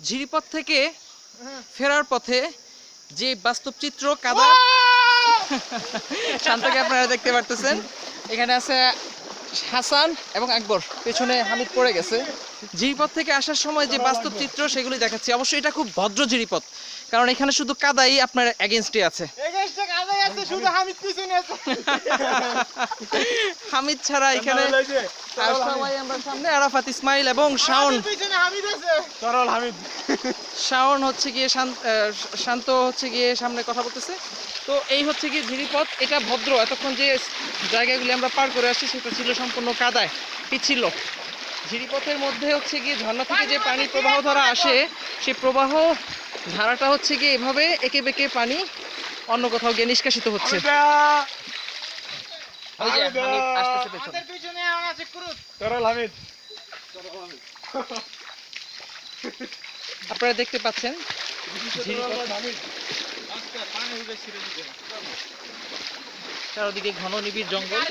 ঝিরিপথ থেকে ফেরার পথে যে বাস্তব চিত্র কাদা শান্তকে আপনারা দেখতে পারতেছেন। এখানে আছে হাসান এবং আকবর, পেছনে হামিদ পড়ে গেছে। ঝিরিপথ থেকে আসার সময় যে বাস্তব চিত্র সেগুলি দেখাচ্ছি। অবশ্যই এটা খুব ভদ্র ঝিরিপথ, কারণ এখানে শুধু কাদাই আপনার এগেইনস্টে আছে। হামিদ ছাড়া এখানে আর সবাই আমরা সামনে আরাফাত, ইসমাইল এবং শাওন। শাওন হচ্ছে গিয়ে শান্ত হচ্ছে গিয়ে সামনে কথা বলতেছে। তো এই হচ্ছে গিয়ে ঝিরিপথ, এটা ভদ্র। এতক্ষণ যে জায়গাগুলি আমরা পার করে আসছি সেটা ছিল সম্পূর্ণ কাদায় পিচ্ছিল। ঝিরিপথের মধ্যে হচ্ছে গিয়ে ঝর্ণা থেকে যে পানি প্রবাহ ধারা আসে, সেই প্রবাহ ধারাটা হচ্ছে গিয়ে এভাবে এঁকে বেঁকে পানি অন্য কোথাও গিয়ে নিষ্কাশিত হচ্ছে। আপনারা দেখতে পাচ্ছেন চারদিকে ঘন নিবিড় জঙ্গল।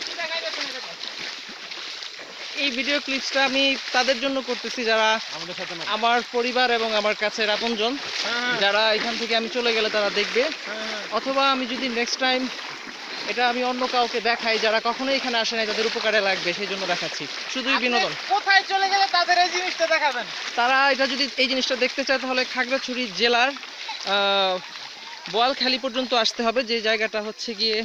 এই ভিডিও ক্লিপসটা আমি তাদের জন্য করতেছি যারা আমার পরিবার এবং আমার কাছের আপনজন, যারা এখান থেকে আমি চলে গেলে তারা দেখবে, অথবা আমি যদি নেক্সট টাইম এটা আমি অন্য কাউকে দেখাই যারা কখনো এখানে আসে নাই, তাদের উপকারে লাগবে, সেই জন্য দেখাচ্ছি। শুধুই বিনোদন। কোথায় চলে গেলে তাদের এই জিনিসটা দেখাবেন? তারা এটা যদি এই জিনিসটা দেখতে চায় তাহলে খাগড়াছড়ি জেলার বোয়ালখালী পর্যন্ত আসতে হবে, যে জায়গাটা হচ্ছে গিয়ে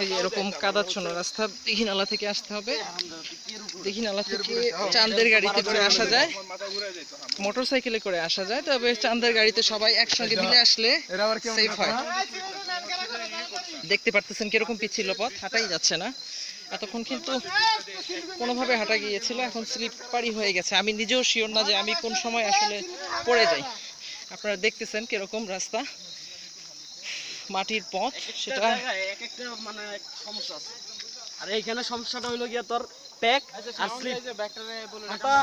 এই যে এরকম কাদাচ্ছন্ন রাস্তা, দীঘিনালা থেকে আসতে হবে। দীঘিনালা থেকে চাঁদের গাড়িতে করে আসা যায়, মোটর সাইকেলে করে আসা যায়, তবে চাঁদের গাড়িতে সবাই একসঙ্গে মিলে আসলে সেফ হয়। দেখতে পারতেছেন কিরকম পিচ্ছিল পথ, হাঁটাই যাচ্ছে না। এতক্ষণ কিন্তু কোনোভাবে হাঁটা গিয়েছিল, এখন স্লিপারি হয়ে গেছে। আমি নিজেও শিওর না যে আমি কোন সময় আসলে পড়ে যাই। আপনারা দেখতেছেন কিরকম রাস্তা, মাটির পথ, সেটা একটা মানে সমস্যা আছে। আর এইখানে সমস্যাটা হইলো গিয়া তোর প্যাক আর স্লিপ, হাঁটা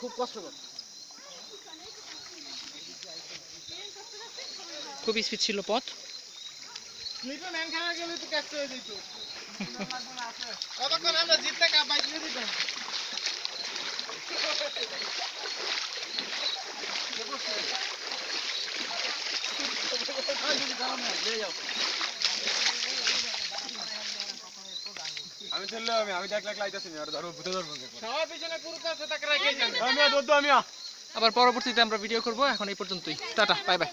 খুব কষ্টকর। খুব স্পিড ছিল পথ। আমরা জিততে বাইক নিয়ে দিতাম। আমি চললে আমি দেখ লাখ লাইতেছি আর ধরো ভূতে ধরবো সবার পিছনে পুরো আছে তাকে রাখে যান। আমি দৌড় আমি আবার পরবর্তীতে আমরা ভিডিও করব। এখন এই পর্যন্তই, টাটা, বাই বাই।